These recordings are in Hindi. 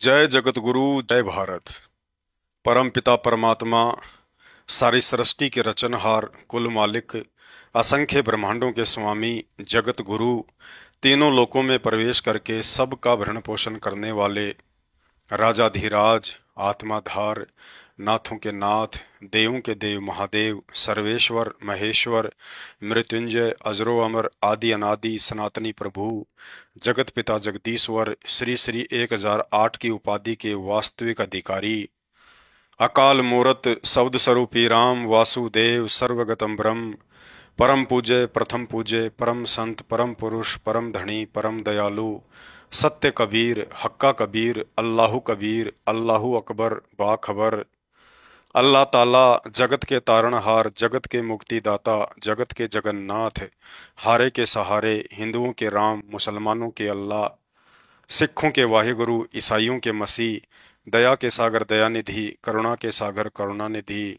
जय जगत गुरु, जय भारत। परम पिता परमात्मा, सारी सृष्टि के रचनहार, कुल मालिक, असंख्य ब्रह्मांडों के स्वामी, जगत गुरु, तीनों लोकों में प्रवेश करके सबका भरण पोषण करने वाले राजाधिराज, आत्माधार, नाथों के नाथ, देवों के देव महादेव, सर्वेश्वर महेश्वर, मृत्युंजय, अजरो अमर, आदि अनादि, सनातनी प्रभु, जगत पिता जगदीश्वर, श्री श्री 1008 की उपाधि के वास्तविक अधिकारी, अकाल मूरत, शब्द स्वरूपी राम, वासुदेव, सर्वगतम ब्रह्म, परम पूज्य, प्रथम पूज्य, परम संत, परम पुरुष, परम धनी, परम दयालु, सत्य कबीर, हक्का कबीर, अल्लाहु कबीर, अल्लाहु अकबर, बाखबर, अल्लाह ताला, जगत के तारणहार, जगत के मुक्तिदाता, जगत के जगन्नाथ, हारे के सहारे, हिंदुओं के राम, मुसलमानों के अल्लाह, सिखों के वाहिगुरु, ईसाइयों के मसीह, दया के सागर दयानिधि, करुणा के सागर करुणानिधि,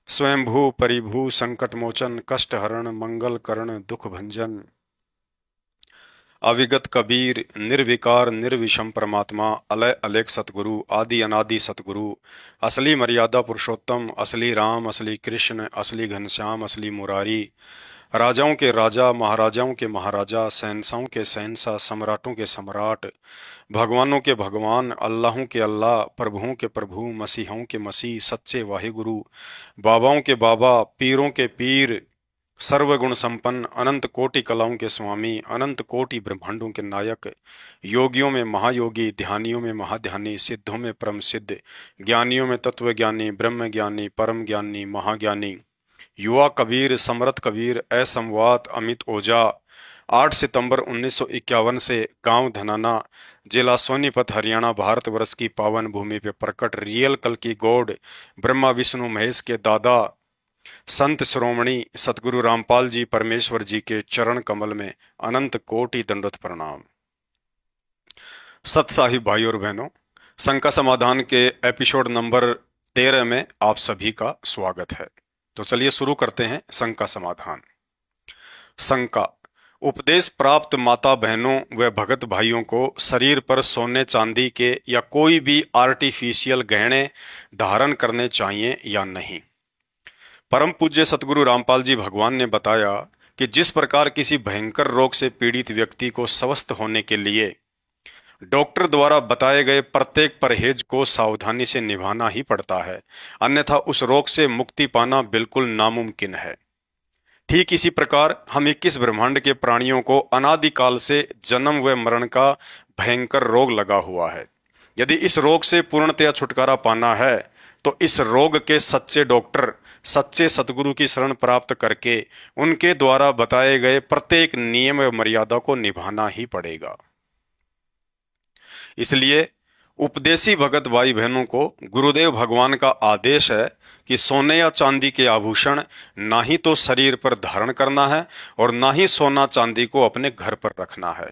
स्वयंभू परिभू, संकट मोचन, कष्ट हरण, मंगल करण, दुख भंजन, अविगत कबीर, निर्विकार निर्विषम परमात्मा, अलय अलेख सतगुरु, आदि अनादि सतगुरु, असली मर्यादा पुरुषोत्तम, असली राम, असली कृष्ण, असली घनश्याम, असली मुरारी, राजाओं के राजा, महाराजाओं के महाराजा, शहंशाहों के शहंशाह, सम्राटों के सम्राट, भगवानों के भगवान, अल्लाहों के अल्लाह, प्रभुओं के प्रभु, मसीहों के मसीह, सच्चे वाहिगुरु, बाबाओं के बाबा, पीरों के पीर, सर्वगुण संपन्न, अनंत कोटि कलाओं के स्वामी, अनंत कोटि ब्रह्मांडों के नायक, योगियों में महायोगी, ध्यानियों में महाध्यानी, सिद्धों में परम सिद्ध, ज्ञानियों में तत्वज्ञानी, ब्रह्म ज्ञानी, परम ज्ञानी, महाज्ञानी, युवा कबीर, समरथ कबीर, असंवात अमित ओझा, 8 सितंबर 1951 से गांव धनाना, जिला सोनीपत, हरियाणा, भारतवर्ष की पावन भूमि पे प्रकट रियल कल की गॉड, ब्रह्मा विष्णु महेश के दादा, संत श्रोमणी सतगुरु रामपाल जी परमेश्वर जी के चरण कमल में अनंत कोटि दंडवत प्रणाम। सत साहिब भाई और बहनों, शंका समाधान के एपिसोड नंबर 13 में आप सभी का स्वागत है। तो चलिए शुरू करते हैं शंका समाधान। शंका: उपदेश प्राप्त माता बहनों व भगत भाइयों को शरीर पर सोने चांदी के या कोई भी आर्टिफिशियल गहने धारण करने चाहिए या नहीं? परम पूज्य सतगुरु रामपाल जी भगवान ने बताया कि जिस प्रकार किसी भयंकर रोग से पीड़ित व्यक्ति को स्वस्थ होने के लिए डॉक्टर द्वारा बताए गए प्रत्येक परहेज को सावधानी से निभाना ही पड़ता है, अन्यथा उस रोग से मुक्ति पाना बिल्कुल नामुमकिन है। ठीक इसी प्रकार हम 21 ब्रह्मांड के प्राणियों को अनादिकाल से जन्म व मरण का भयंकर रोग लगा हुआ है। यदि इस रोग से पूर्णतया छुटकारा पाना है तो इस रोग के सच्चे डॉक्टर, सच्चे सतगुरु की शरण प्राप्त करके उनके द्वारा बताए गए प्रत्येक नियम व मर्यादा को निभाना ही पड़ेगा। इसलिए उपदेशी भगत भाई बहनों को गुरुदेव भगवान का आदेश है कि सोने या चांदी के आभूषण ना ही तो शरीर पर धारण करना है और ना ही सोना चांदी को अपने घर पर रखना है।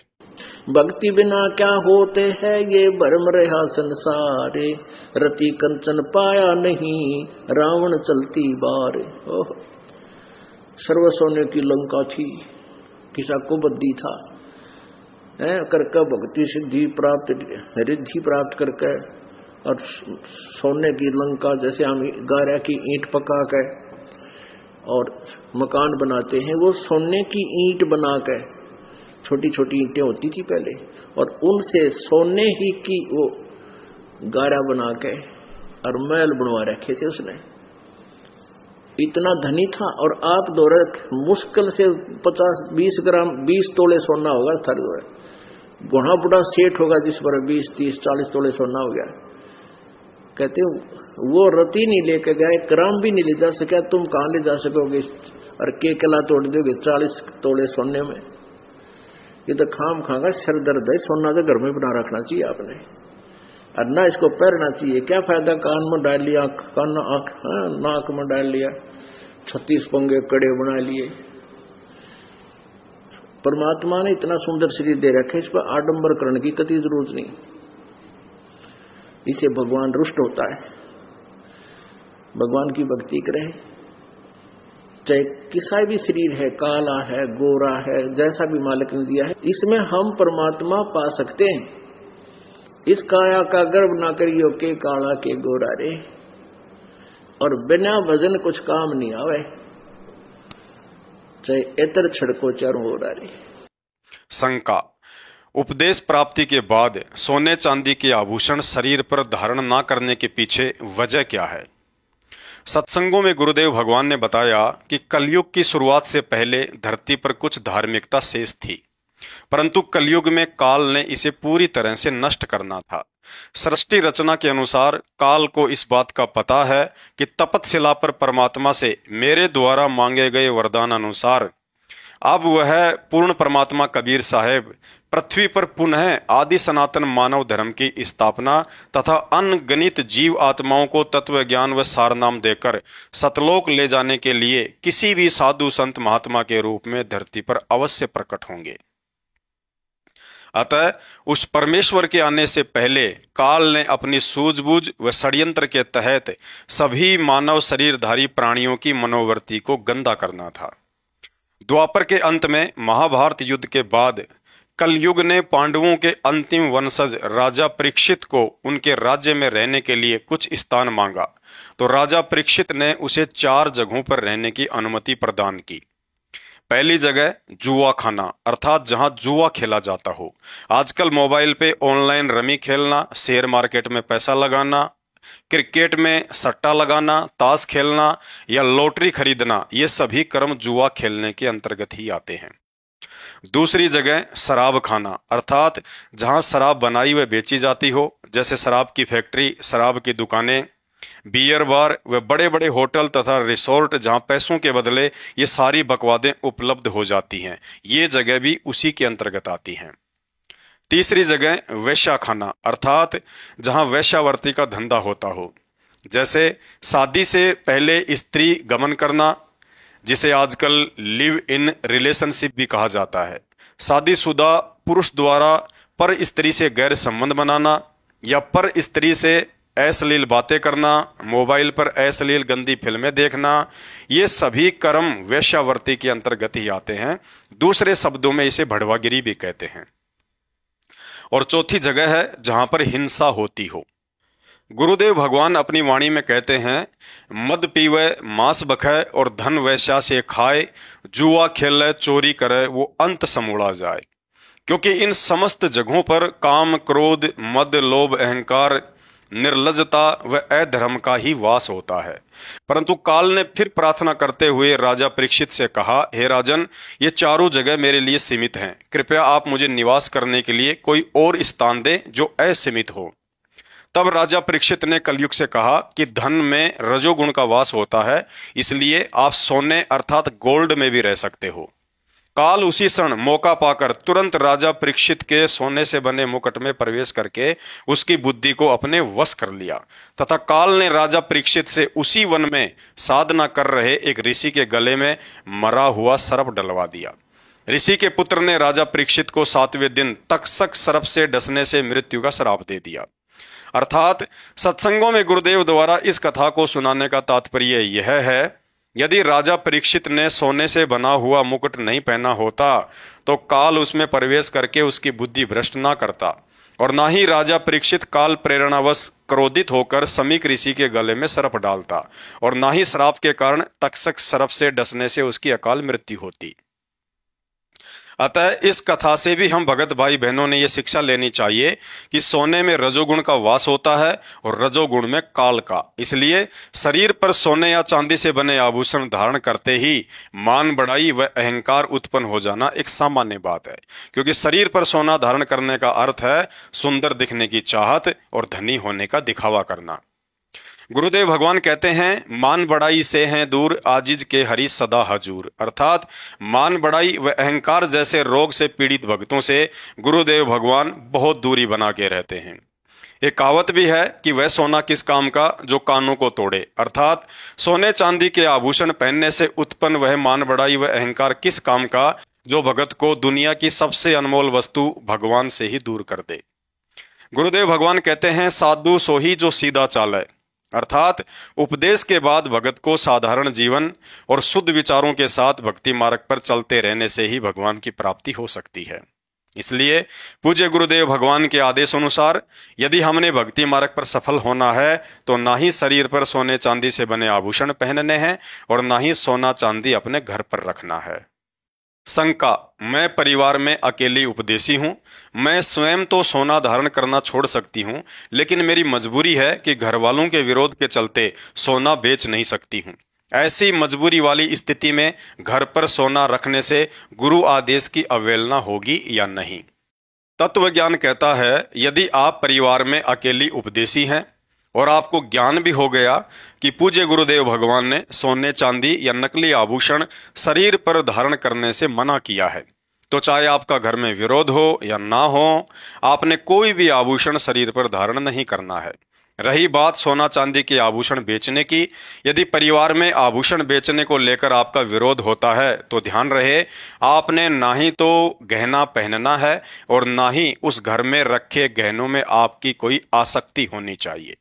भक्ति बिना क्या होते हैं ये भरम रहा संसारे, रति कंचन पाया नहीं रावण चलती बार। सर्व सोने की लंका थी, किसा को बद्दी था करके भक्ति सिद्धि प्राप्त, रिद्धि प्राप्त करके, और सोने की लंका जैसे हम गारा की ईंट पका के और मकान बनाते हैं, वो सोने की ईंट बना के, छोटी छोटी ईंटें होती थी पहले, और उनसे सोने ही की वो गारा बना के और महल बनवा रखे थे उसने। इतना धनी था। और आप दौरे मुश्किल से 50-20 ग्राम 20 तोले सोना होगा थारे दौरे, बुढ़ा बुढ़ा सेठ होगा जिस पर 20-30-40 तोले सोना हो गया। कहते वो रति नहीं लेके गए, ग्राम भी नहीं ले जा सका, तुम कहां ले जा सकोगे? और के किला तोड़ दोगे 40 तोले सोने में? ये तो खाम खागा सर दर्द है। सोना तो घर में बना रखना चाहिए आपने, और ना इसको पहनना चाहिए। क्या फायदा कान में डाल लिया, कान नाक में डाल लिया, 36 पंगे कड़े बना लिए। परमात्मा ने इतना सुंदर शरीर दे रखे, इस पर आडंबर करने की कति जरूरत नहीं। इसे भगवान रुष्ट होता है। भगवान की भक्ति करें, चाहे किसा भी शरीर है, काला है, गोरा है, जैसा भी मालिक ने दिया है, इसमें हम परमात्मा पा सकते हैं। इस काया का गर्व ना करियो के काला के गोरा रे, और बिना भजन कुछ काम नहीं आवे, चाहे एतर छड़को चारों हो रे। शंका। उपदेश प्राप्ति के बाद सोने चांदी के आभूषण शरीर पर धारण ना करने के पीछे वजह क्या है? सत्संगों में गुरुदेव भगवान ने बताया कि कलयुग की शुरुआत से पहले धरती पर कुछ धार्मिकता शेष थी, परंतु कलयुग में काल ने इसे पूरी तरह से नष्ट करना था। सृष्टि रचना के अनुसार काल को इस बात का पता है कि तपतशिला पर परमात्मा से मेरे द्वारा मांगे गए वरदान अनुसार अब वह पूर्ण परमात्मा कबीर साहेब पृथ्वी पर पुनः आदि सनातन मानव धर्म की स्थापना तथा अनगिनत जीव आत्माओं को तत्व ज्ञान व सार नाम देकर सतलोक ले जाने के लिए किसी भी साधु संत महात्मा के रूप में धरती पर अवश्य प्रकट होंगे। अतः उस परमेश्वर के आने से पहले काल ने अपनी सूझबूझ व षड्यंत्र के तहत सभी मानव शरीरधारी प्राणियों की मनोवृत्ति को गंदा करना था। द्वापर के अंत में महाभारत युद्ध के बाद कलयुग ने पांडवों के अंतिम वंशज राजा परीक्षित को उनके राज्य में रहने के लिए कुछ स्थान मांगा, तो राजा परीक्षित ने उसे 4 जगहों पर रहने की अनुमति प्रदान की। पहली जगह जुआ खाना, अर्थात जहां जुआ खेला जाता हो। आजकल मोबाइल पे ऑनलाइन रमी खेलना, शेयर मार्केट में पैसा लगाना, क्रिकेट में सट्टा लगाना, ताश खेलना या लॉटरी खरीदना, ये सभी कर्म जुआ खेलने के अंतर्गत ही आते हैं। दूसरी जगह शराब खाना, अर्थात जहां शराब बनाई व बेची जाती हो, जैसे शराब की फैक्ट्री, शराब की दुकानें, बियर बार व बड़े बड़े होटल तथा रिसोर्ट जहां पैसों के बदले ये सारी बकवादें उपलब्ध हो जाती हैं, ये जगह भी उसी के अंतर्गत आती हैं। तीसरी जगह वेश्याखाना, अर्थात जहां वेश्यावर्ती का धंधा होता हो, जैसे शादी से पहले स्त्री गमन करना, जिसे आजकल लिव इन रिलेशनशिप भी कहा जाता है, शादीशुदा पुरुष द्वारा पर स्त्री से गैर संबंध बनाना या पर स्त्री से अश्लील बातें करना, मोबाइल पर अश्लील गंदी फिल्में देखना, ये सभी कर्म वेश्यावर्ती के अंतर्गत ही आते हैं। दूसरे शब्दों में इसे भड़वागिरी भी कहते हैं। और चौथी जगह है जहां पर हिंसा होती हो। गुरुदेव भगवान अपनी वाणी में कहते हैं, मद पीवे, मांस बखे और धन वैश्या से खाए, जुआ खेले, चोरी करे, वो अंत समूड़ा जाए। क्योंकि इन समस्त जगहों पर काम, क्रोध, मद, लोभ, अहंकार, निर्लजता व अधर्म का ही वास होता है। परंतु काल ने फिर प्रार्थना करते हुए राजा परीक्षित से कहा, हे राजन, ये चारों जगह मेरे लिए सीमित हैं, कृपया आप मुझे निवास करने के लिए कोई और स्थान दें जो असीमित हो। तब राजा परीक्षित ने कलयुग से कहा कि धन में रजोगुण का वास होता है, इसलिए आप सोने अर्थात गोल्ड में भी रह सकते हो। काल उसी क्षण मौका पाकर तुरंत राजा परीक्षित के सोने से बने मुकुट में प्रवेश करके उसकी बुद्धि को अपने वश कर लिया तथा काल ने राजा परीक्षित से उसी वन में साधना कर रहे एक ऋषि के गले में मरा हुआ सर्प डलवा दिया। ऋषि के पुत्र ने राजा परीक्षित को 7वें दिन तक्षक सर्प से डसने से मृत्यु का श्राप दे दिया। अर्थात सत्संगों में गुरुदेव द्वारा इस कथा को सुनाने का तात्पर्य यह है, यदि राजा परीक्षित ने सोने से बना हुआ मुकुट नहीं पहना होता तो काल उसमें प्रवेश करके उसकी बुद्धि भ्रष्ट ना करता और ना ही राजा परीक्षित काल प्रेरणावश क्रोधित होकर समीक ऋषि के गले में सर्प डालता और ना ही श्राप के कारण तक्षक सर्प से डसने से उसकी अकाल मृत्यु होती। अतः इस कथा से भी हम भगत भाई बहनों ने यह शिक्षा लेनी चाहिए कि सोने में रजोगुण का वास होता है और रजोगुण में काल का। इसलिए शरीर पर सोने या चांदी से बने आभूषण धारण करते ही मान बढ़ाई व अहंकार उत्पन्न हो जाना एक सामान्य बात है, क्योंकि शरीर पर सोना धारण करने का अर्थ है सुंदर दिखने की चाहत और धनी होने का दिखावा करना। गुरुदेव भगवान कहते हैं, मान बढ़ाई से हैं दूर, आजिज के हरि सदा हजूर। अर्थात मान बढ़ाई व अहंकार जैसे रोग से पीड़ित भक्तों से गुरुदेव भगवान बहुत दूरी बना के रहते हैं। एक कहावत भी है कि वह सोना किस काम का जो कानों को तोड़े। अर्थात सोने चांदी के आभूषण पहनने से उत्पन्न वह मान बढ़ाई व अहंकार किस काम का जो भगत को दुनिया की सबसे अनमोल वस्तु भगवान से ही दूर कर दे। गुरुदेव भगवान कहते हैं, साधु सोही जो सीधा चाले। अर्थात उपदेश के बाद भगत को साधारण जीवन और शुद्ध विचारों के साथ भक्ति मार्ग पर चलते रहने से ही भगवान की प्राप्ति हो सकती है। इसलिए पूज्य गुरुदेव भगवान के आदेश अनुसार यदि हमने भक्ति मार्ग पर सफल होना है तो ना ही शरीर पर सोने चांदी से बने आभूषण पहनने हैं और ना ही सोना चांदी अपने घर पर रखना है। शंका, मैं परिवार में अकेली उपदेशी हूं। मैं स्वयं तो सोना धारण करना छोड़ सकती हूं, लेकिन मेरी मजबूरी है कि घर वालों के विरोध के चलते सोना बेच नहीं सकती हूं। ऐसी मजबूरी वाली स्थिति में घर पर सोना रखने से गुरु आदेश की अवहेलना होगी या नहीं? तत्व ज्ञान कहता है, यदि आप परिवार में अकेली उपदेशी हैं और आपको ज्ञान भी हो गया कि पूज्य गुरुदेव भगवान ने सोने चांदी या नकली आभूषण शरीर पर धारण करने से मना किया है, तो चाहे आपका घर में विरोध हो या ना हो, आपने कोई भी आभूषण शरीर पर धारण नहीं करना है। रही बात सोना चांदी के आभूषण बेचने की, यदि परिवार में आभूषण बेचने को लेकर आपका विरोध होता है तो ध्यान रहे, आपने ना ही तो गहना पहनना है और ना ही उस घर में रखे गहनों में आपकी कोई आसक्ति होनी चाहिए।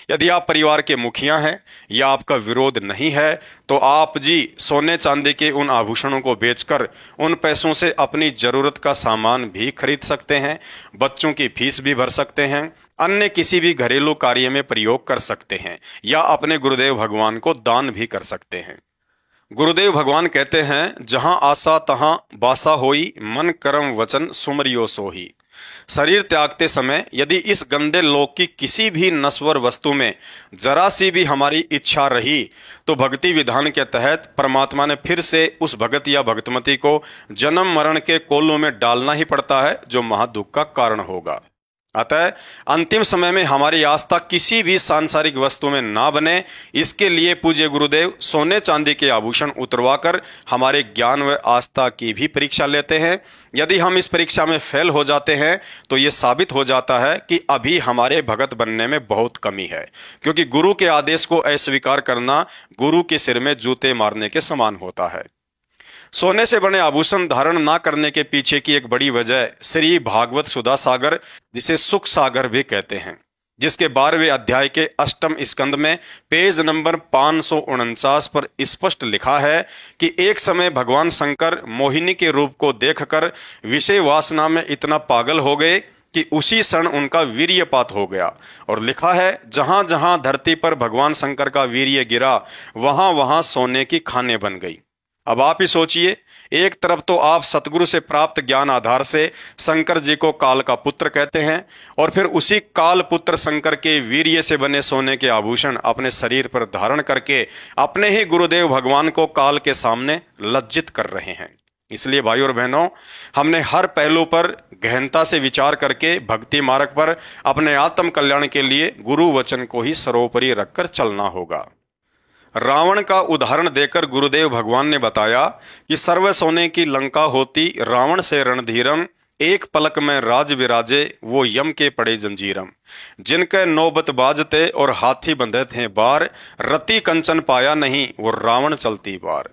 यदि आप परिवार के मुखिया हैं या आपका विरोध नहीं है तो आप जी सोने चांदी के उन आभूषणों को बेचकर उन पैसों से अपनी जरूरत का सामान भी खरीद सकते हैं, बच्चों की फीस भी भर सकते हैं, अन्य किसी भी घरेलू कार्य में प्रयोग कर सकते हैं या अपने गुरुदेव भगवान को दान भी कर सकते हैं। गुरुदेव भगवान कहते हैं, जहां आशा तहां बासा होई, मन कर्म वचन सुमरियो सोही। शरीर त्यागते समय यदि इस गंदे लोक की किसी भी नश्वर वस्तु में जरा सी भी हमारी इच्छा रही तो भक्ति विधान के तहत परमात्मा ने फिर से उस भगत या भक्तमती को जन्म मरण के कोलों में डालना ही पड़ता है, जो महादुख का कारण होगा। अतः अंतिम समय में हमारी आस्था किसी भी सांसारिक वस्तु में ना बने, इसके लिए पूज्य गुरुदेव सोने चांदी के आभूषण उतरवाकर हमारे ज्ञान व आस्था की भी परीक्षा लेते हैं। यदि हम इस परीक्षा में फेल हो जाते हैं तो ये साबित हो जाता है कि अभी हमारे भगत बनने में बहुत कमी है, क्योंकि गुरु के आदेश को अस्वीकार करना गुरु के सिर में जूते मारने के समान होता है। सोने से बने आभूषण धारण ना करने के पीछे की एक बड़ी वजह श्री भागवत सुधा सागर, जिसे सुख सागर भी कहते हैं, जिसके 12वें अध्याय के 8वें स्कंद में पेज नंबर 549 पर स्पष्ट लिखा है कि एक समय भगवान शंकर मोहिनी के रूप को देखकर विषय वासना में इतना पागल हो गए कि उसी क्षण उनका वीर्यपात हो गया। और लिखा है, जहां जहां धरती पर भगवान शंकर का वीर्य गिरा वहां वहां सोने की खानें बन गई। अब आप ही सोचिए, एक तरफ तो आप सतगुरु से प्राप्त ज्ञान आधार से शंकर जी को काल का पुत्र कहते हैं और फिर उसी काल पुत्र शंकर के वीर्य से बने सोने के आभूषण अपने शरीर पर धारण करके अपने ही गुरुदेव भगवान को काल के सामने लज्जित कर रहे हैं। इसलिए भाइयों और बहनों, हमने हर पहलू पर गहनता से विचार करके भक्ति मार्ग पर अपने आत्म कल्याण के लिए गुरु वचन को ही सर्वोपरि रखकर चलना होगा। रावण का उदाहरण देकर गुरुदेव भगवान ने बताया कि सर्व सोने की लंका होती रावण से रणधीरम, एक पलक में राज विराजे वो यम के पड़े जंजीरम। जिनके नौबत बाजते और हाथी बंधे थे बार, रति कंचन पाया नहीं वो रावण चलती बार।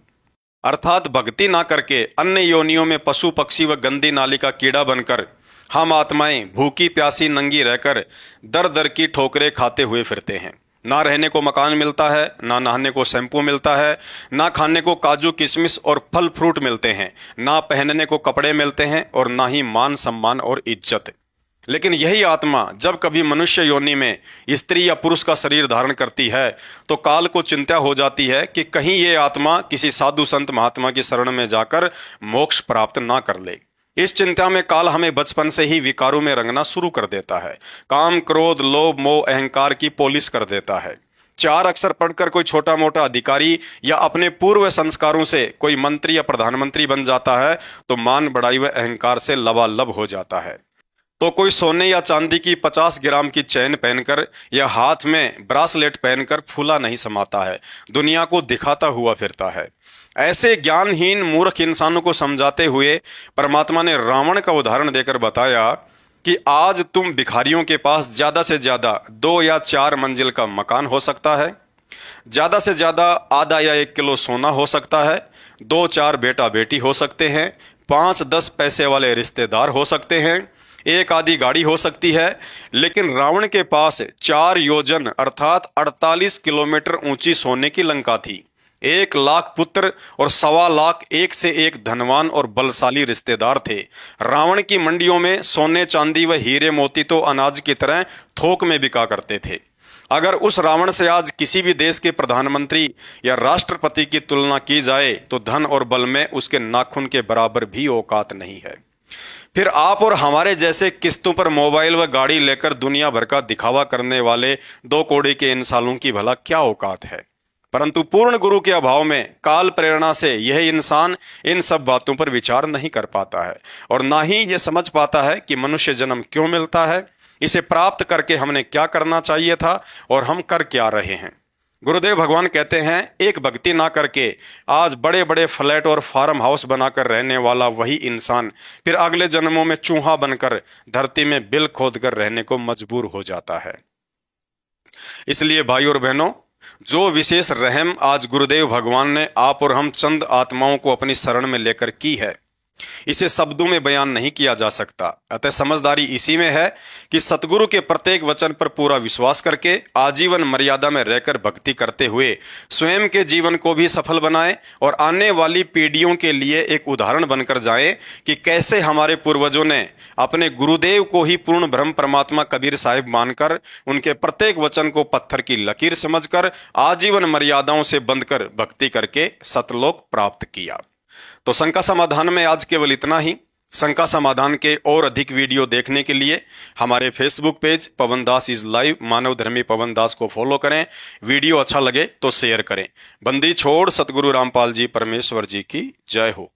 अर्थात भक्ति ना करके अन्य योनियों में पशु पक्षी व गंदी नाली का कीड़ा बनकर हम आत्माएं भूखी प्यासी नंगी रहकर दर दर की ठोकरें खाते हुए फिरते हैं। ना रहने को मकान मिलता है, ना नहाने को शैम्पू मिलता है, ना खाने को काजू किशमिश और फल फ्रूट मिलते हैं, ना पहनने को कपड़े मिलते हैं और ना ही मान सम्मान और इज्जत। लेकिन यही आत्मा जब कभी मनुष्य योनि में स्त्री या पुरुष का शरीर धारण करती है तो काल को चिंता हो जाती है कि कहीं ये आत्मा किसी साधु संत महात्मा की शरण में जाकर मोक्ष प्राप्त ना कर ले। इस चिंता में काल हमें बचपन से ही विकारों में रंगना शुरू कर देता है। काम, क्रोध, लोभ, मोह, अहंकार की पॉलिश कर देता है। 4 अक्षर पढ़कर कोई छोटा मोटा अधिकारी या अपने पूर्व संस्कारों से कोई मंत्री या प्रधानमंत्री बन जाता है तो मान बढ़ाई व अहंकार से लबालब हो जाता है। तो कोई सोने या चांदी की 50 ग्राम की चैन पहनकर या हाथ में ब्रासलेट पहनकर फूला नहीं समाता है, दुनिया को दिखाता हुआ फिरता है। ऐसे ज्ञानहीन मूर्ख इंसानों को समझाते हुए परमात्मा ने रावण का उदाहरण देकर बताया कि आज तुम भिखारियों के पास ज्यादा से ज्यादा 2 या 4 मंजिल का मकान हो सकता है, ज्यादा से ज्यादा आधा या 1 किलो सोना हो सकता है, 2-4 बेटा बेटी हो सकते हैं, 5-10 पैसे वाले रिश्तेदार हो सकते हैं, 1 आधी गाड़ी हो सकती है। लेकिन रावण के पास 4 योजन अर्थात 48 किलोमीटर ऊंची सोने की लंका थी। 1 लाख पुत्र और 1.25 लाख एक से एक धनवान और बलशाली रिश्तेदार थे। रावण की मंडियों में सोने चांदी व हीरे मोती तो अनाज की तरह थोक में बिका करते थे। अगर उस रावण से आज किसी भी देश के प्रधानमंत्री या राष्ट्रपति की तुलना की जाए तो धन और बल में उसके नाखून के बराबर भी औकात नहीं है। फिर आप और हमारे जैसे किस्तों पर मोबाइल व गाड़ी लेकर दुनिया भर का दिखावा करने वाले 2 कौड़ी के इंसानों की भला क्या औकात है। परंतु पूर्ण गुरु के अभाव में काल प्रेरणा से यह इंसान इन सब बातों पर विचार नहीं कर पाता है और ना ही ये समझ पाता है कि मनुष्य जन्म क्यों मिलता है, इसे प्राप्त करके हमने क्या करना चाहिए था और हम कर क्या रहे हैं। गुरुदेव भगवान कहते हैं, एक भक्ति ना करके आज बड़े बड़े फ्लैट और फार्म हाउस बनाकर रहने वाला वही इंसान फिर अगले जन्मों में चूहा बनकर धरती में बिल खोदकर रहने को मजबूर हो जाता है। इसलिए भाई और बहनों, जो विशेष रहम आज गुरुदेव भगवान ने आप और हम चंद आत्माओं को अपनी शरण में लेकर की है, इसे शब्दों में बयान नहीं किया जा सकता। अतः समझदारी इसी में है कि सतगुरु के प्रत्येक वचन पर पूरा विश्वास करके आजीवन मर्यादा में रहकर भक्ति करते हुए स्वयं के जीवन को भी सफल बनाएं और आने वाली पीढ़ियों के लिए एक उदाहरण बनकर जाएं कि कैसे हमारे पूर्वजों ने अपने गुरुदेव को ही पूर्ण ब्रह्म परमात्मा कबीर साहिब मानकर उनके प्रत्येक वचन को पत्थर की लकीर समझकर आजीवन मर्यादाओं से बंधकर भक्ति करके सतलोक प्राप्त किया। तो शंका समाधान में आज केवल इतना ही। शंका समाधान के और अधिक वीडियो देखने के लिए हमारे Facebook page Pawan Das is live Manav Dharmi Pawan दास को फॉलो करें। वीडियो अच्छा लगे तो शेयर करें। बंदी छोड़ सतगुरु रामपाल जी परमेश्वर जी की जय हो।